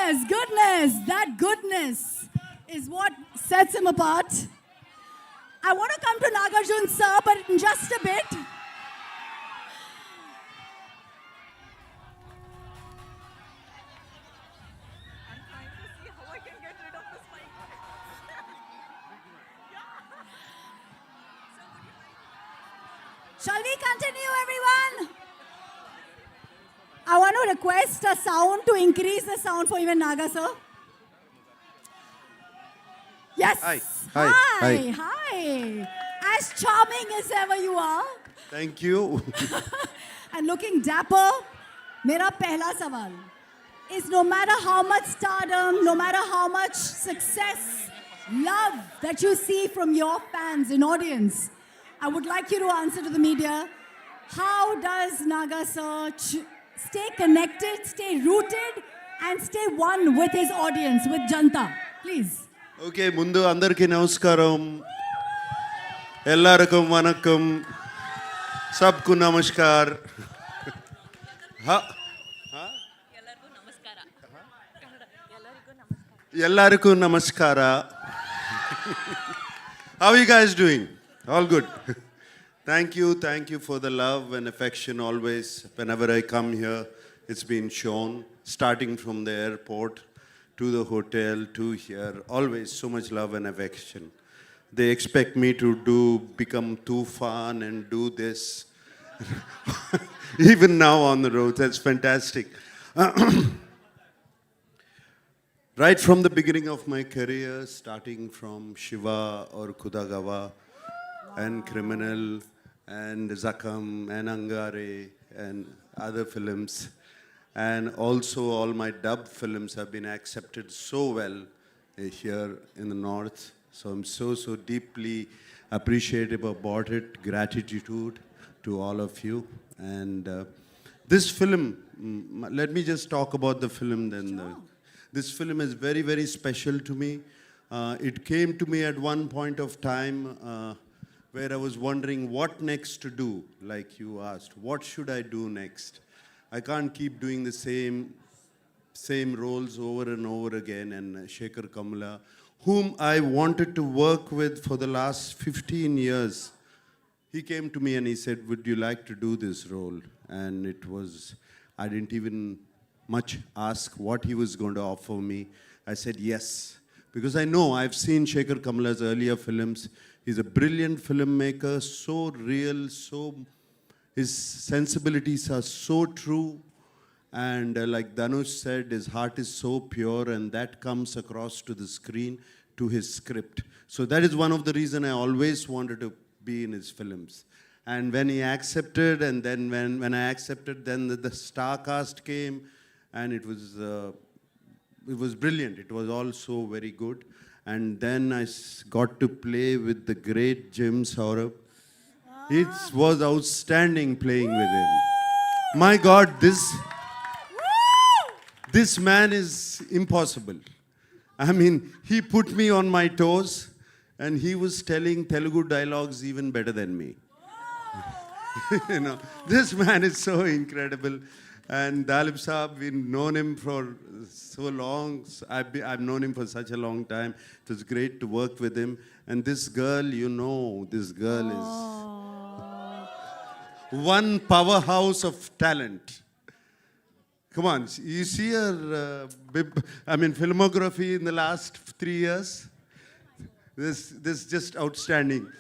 That goodness is what sets him apart. I want to come to Nagarjun sir, but in just a bit. Shall we continue, everyone? I want to request a sound to increase the sound for even Naga, sir. Yes. Hi. As charming as ever you are. Thank you. And looking dapper, mera pehla sawal is no matter how much stardom, no matter how much success, love that you see from your fans and audience, I would like you to answer to the media, how does Naga sir stay connected, stay rooted, and stay one with his audience, with Janta? Please. Okay, mundu andarki namaskaram. Ellarkum vanakkam. Sabku namaskar. Ellarku namaskara. How are you guys doing? All good. Thank you for the love and affection always. Whenever I come here, it's been shown, starting from the airport to the hotel to here, always so much love and affection. They expect me to become Tufan and do this. Even now on the road, that's fantastic. Right from the beginning of my career, starting from Shiva or Kudagawa, and Criminal, and Zakam, and Angare, and other films. And also all my dub films have been accepted so well here in the North. So I'm so deeply appreciative about it. Gratitude to all of you. And this film, let me just talk about the film then. Sure. This film is very, very special to me. It came to me at one point of time where I was wondering what next to do, like you asked. What should I do next? I can't keep doing the same roles over and over again. And Shekhar Kamla, whom I wanted to work with for the last 15 years, he came to me and he said, would you like to do this role? And it was, I didn't even much ask what he was going to offer me. I said yes, because I know I've seen Shekhar Kamla's earlier films. He's a brilliant filmmaker, so real, his sensibilities are so true. And like Dhanush said, his heart is so pure, and that comes across to the screen, to his script. So that is one of the reasons I always wanted to be in his films. And when he accepted, and then when I accepted, then the star cast came, and it was brilliant. It was all so very good. And then I got to play with the great Jim Saurabh. It was outstanding playing with him. My God, this man is impossible. I mean, he put me on my toes, and he was telling Telugu dialogues even better than me. You know, this man is so incredible. And Dalip Saab, we've known him for so long. I've known him for such a long time. It was great to work with him. And this girl, this girl is one powerhouse of talent. Come on, you see her, filmography in the last 3 years? This is just outstanding.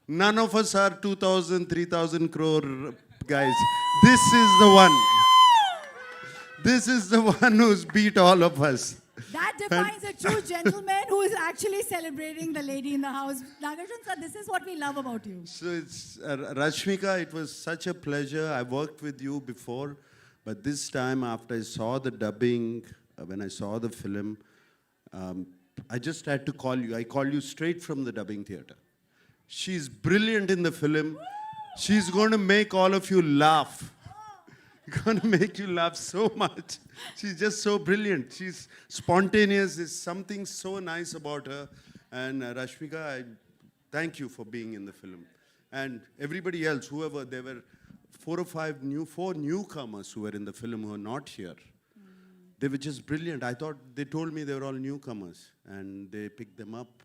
None of us are 2,000, 3,000 crore guys. This is the one. This is the one who's beat all of us. That defines a true gentleman who is actually celebrating the lady in the house. Nagarjun sir, this is what we love about you. So it's Rashmika, it was such a pleasure. I worked with you before, but this time after I saw the dubbing, when I saw the film, I just had to call you. I called you straight from the dubbing theater. She's brilliant in the film. She's going to make all of you laugh. Going to make you laugh so much. She's just so brilliant. She's spontaneous. There's something so nice about her. And Rashmika, I thank you for being in the film. And everybody else, whoever, there were four newcomers who were in the film who are not here. they were just brilliant. I thought they told me they were all newcomers, and they picked them up.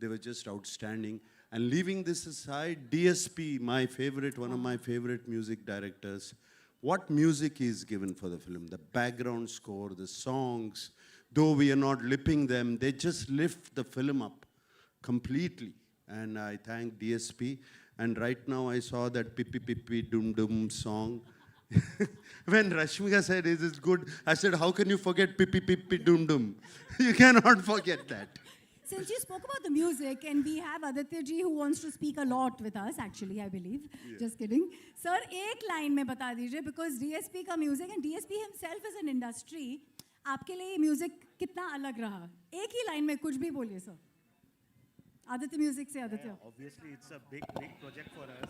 They were just outstanding. And leaving this aside, DSP, my favorite, one of my favorite music directors, what music is given for the film, the background score, the songs, though we are not lipping them, they just lift the film up completely. And I thank DSP. And right now I saw that Pippi Pippi Dum Dum song. When Rashmika said, is it good? I said, how can you forget Pippi Pippi Dum Dum? You cannot forget that. Since you spoke about the music, and we have Aditya ji who wants to speak a lot with us, actually, I believe. Just kidding. Sir, एक line में बता दीजिए, because DSP का music and DSP himself is an industry. आपके लिए ये music कितना अलग रहा? एक ही line में कुछ भी बोलिए sir. Aditya Music से Aditya. Obviously, it's a big project for us.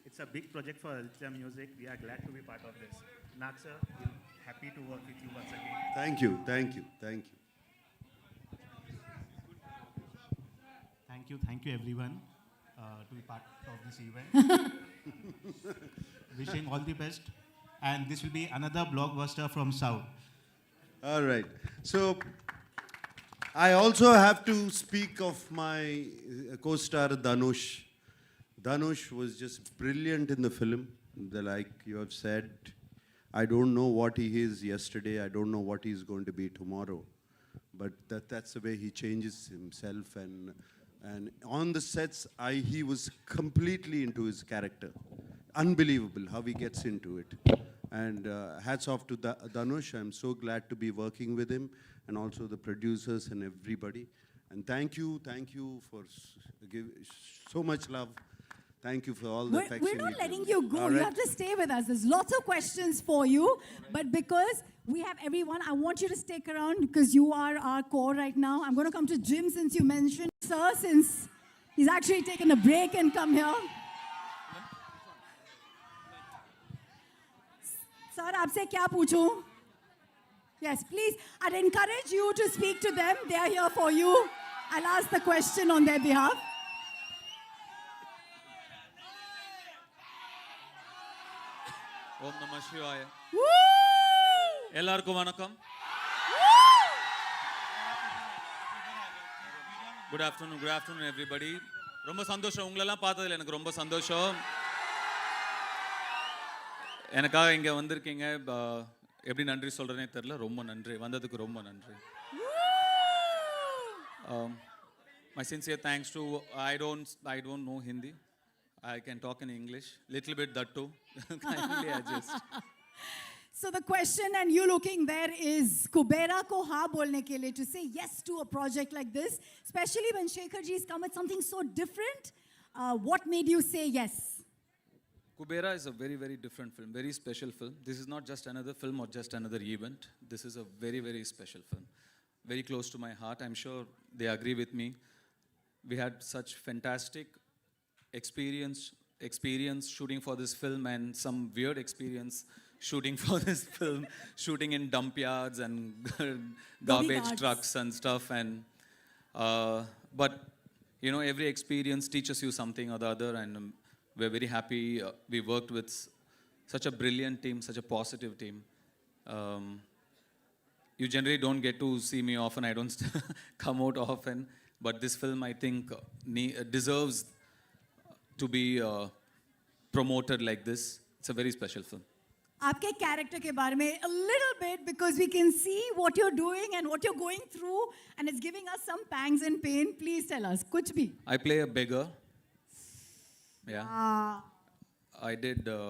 It's a big project for Aditya Music. We are glad to be part of this. Nag sir, we're happy to work with you once again. Thank you, thank you, thank you. Thank you everyone to be part of this event. Wishing all the best. And this will be another blockbuster from South. All right. So I also have to speak of my co-star Dhanush. Dhanush was just brilliant in the film. Like you have said, I don't know what he is yesterday. I don't know what he's going to be tomorrow. But that's the way he changes himself. And on the sets, he was completely into his character. Unbelievable how he gets into it. And hats off to Dhanush. I'm so glad to be working with him, and also the producers and everybody. And thank you for giving so much love. Thank you for all the affection. We're not you letting give. you go. All You right? have to stay with us. There's lots of questions for you. But because we have everyone, I want you to stick around because you are our core right now. I'm going to come to Jim since you mentioned Sir, since he's actually taken a break and come here. Sir, आपसे क्या पूछूं? Yes, please. I'd encourage you to speak to them. They are here for you. I'll ask the question on their behalf. ஓம் நம சிவாய Woo! எல்லாருக்கும் வணக்கம் good afternoon everybody ரொம்ப சந்தோஷம் உங்களெல்லாம் பார்த்ததுல எனக்கு ரொம்ப சந்தோஷம் எனக்காக இங்கே வந்திருக்கீங்க எப்படி நன்றி சொல்கிறேனே தெரில ரொம்ப நன்றி வந்ததுக்கு ரொம்ப நன்றி my sincere thanks to I don't know Hindi. I can talk in English, little bit that too. Kindly adjust. So the question, and you looking there, is Kubera ko ha bolne ke liye, to say yes to a project like this, especially when Shekhar ji has come with something so different. What made you say yes? Kubera is a very, very different film, very special film. This is not just another film or just another event. This is a very, very special film. Very close to my heart. I'm sure they agree with me. We had such fantastic experience shooting for this film, and some weird experience shooting for this film, shooting in dump yards and garbage yards. trucks and stuff. And but you know, every experience teaches you something or the other, and we're very happy we worked with such a brilliant team, such a positive team. You generally don't get to see me often. I don't come out often, but this film, I think, deserves to be promoted like this. It's a very special film. आपके character के बारे में a little bit, because we can see what you're doing and what you're going through, and it's giving us some pangs and pain. Please tell us, kuch bhi. I play a beggar. Yeah. Ah. I did a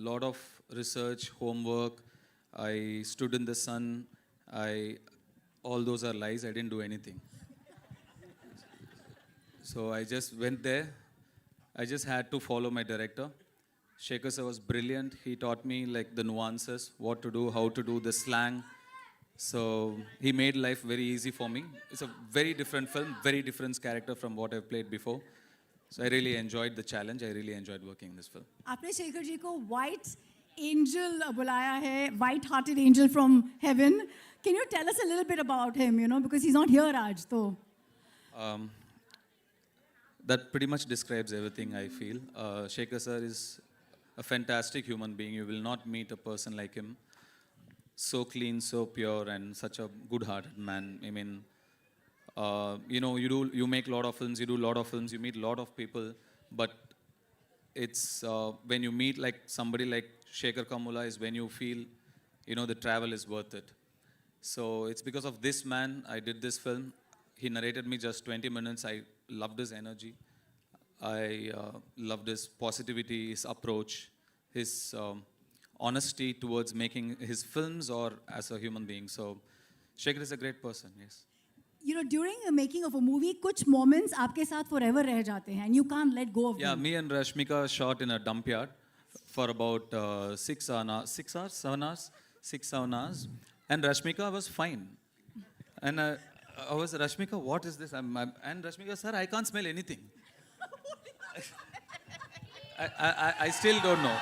lot of research, homework. I stood in the sun. All those are lies. I didn't do anything. So I just went there. I just had to follow my director. Shekhar sir was brilliant. He taught me like the nuances, what to do, how to do, the slang. So he made life very easy for me. It's a very different film, very different character from what I've played before. So I really enjoyed the challenge. I really enjoyed working in this film. आपने शेखर जी को white angel बुलाया है, white-hearted angel from heaven. Can you tell us a little bit about him? You know, because he's not here, Raj. So. That pretty much describes everything I feel. Shekhar sir is a fantastic human being. You will not meet a person like him. so clean, so pure, and such a good-hearted man. I mean, you make a lot of films, you do a lot of films, you meet a lot of people, but it's when you meet like somebody like Shekhar Kamula is when you feel, the travel is worth it. So it's because of this man I did this film. He narrated me just 20 minutes. I loved his energy. I loved his positivity, his approach, his honesty towards making his films or as a human being. So Shekhar is a great person, yes. During the making of a movie, कुछ moments आपके साथ forever रह जाते हैं, and you can't let go of Yeah, them. me and Rashmika shot in a dump yard for about 7 hours. And Rashmika was fine. And I was, Rashmika, what is this? And Rashmika, sir, I can't smell anything. I still don't know.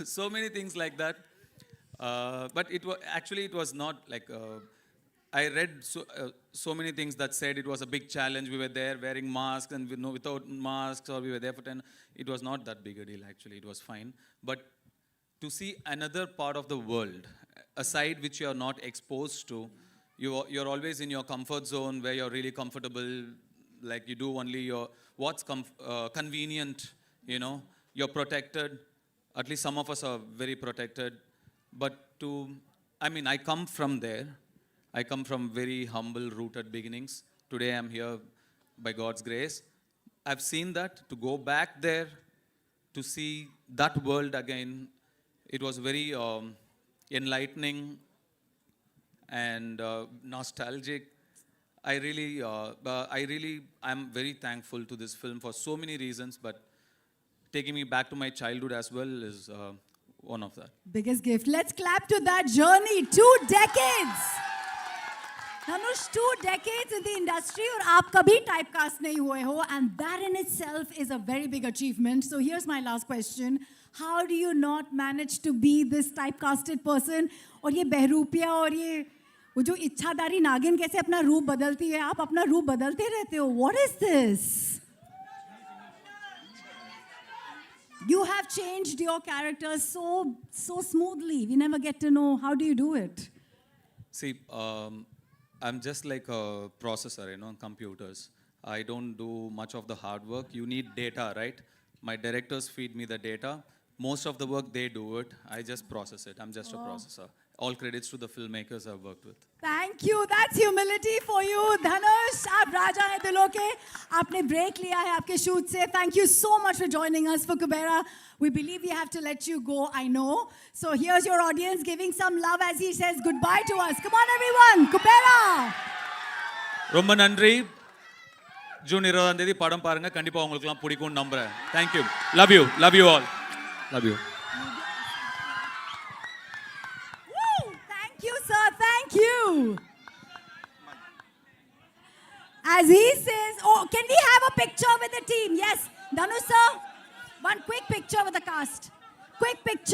So many things like that. But it was not like, I read so many things that said it was a big challenge. We were there wearing masks and without masks, or we were there for 10. It was not that big a deal, actually. It was fine. But to see another part of the world, a side which you are not exposed to, you're always in your comfort zone where you're really comfortable, like you do only what's convenient, you're protected. At least some of us are very protected. But I come from there. I come from very humble, rooted beginnings. Today I'm here by God's grace. I've seen that. To go back there, to see that world again, it was very enlightening and nostalgic. I'm very thankful to this film for so many reasons, but taking me back to my childhood as well is one of that. Biggest gift. Let's clap to that journey. 2 decades. Dhanush, 2 decades in the industry, और आप कभी typecast नहीं हुए हो, and that in itself is a very big achievement. So here's my last question. How do you not manage to be this typecasted person? और ये बहरूपिया और ये वो जो इच्छाधारी नागिन कैसे अपना रूप बदलती है? आप अपना रूप बदलते रहते हो. What is this? You have changed your character so smoothly. We never get to know. How do you do it? See, I'm just like a processor, computers. I don't do much of the hard work. You need data, right? My directors feed me the data. Most of the work, they do it. I just process it. I'm just a processor. All credits to the filmmakers I've worked with. Thank you. That's humility for you. Dhanush, आप राजा हैं दिलों के. आपने break लिया है आपके shoot से. Thank you so much for joining us for Kubera. We believe we have to let you go, I know. So here's your audience giving some love as he says goodbye to us. Come on, everyone. Kubera. ரொம்ப நன்றி. June 20ஆம் தேதி படம் பாருங்க. கண்டிப்பா உங்களுக்குலாம் பிடிக்கும்னு நம்புறேன். Thank you. Love you. Love you all. Love you. Woo! Thank you, sir. Thank you. As he says, oh, can we have a picture with the team? Yes. Dhanush sir, one quick picture with the cast. Quick picture.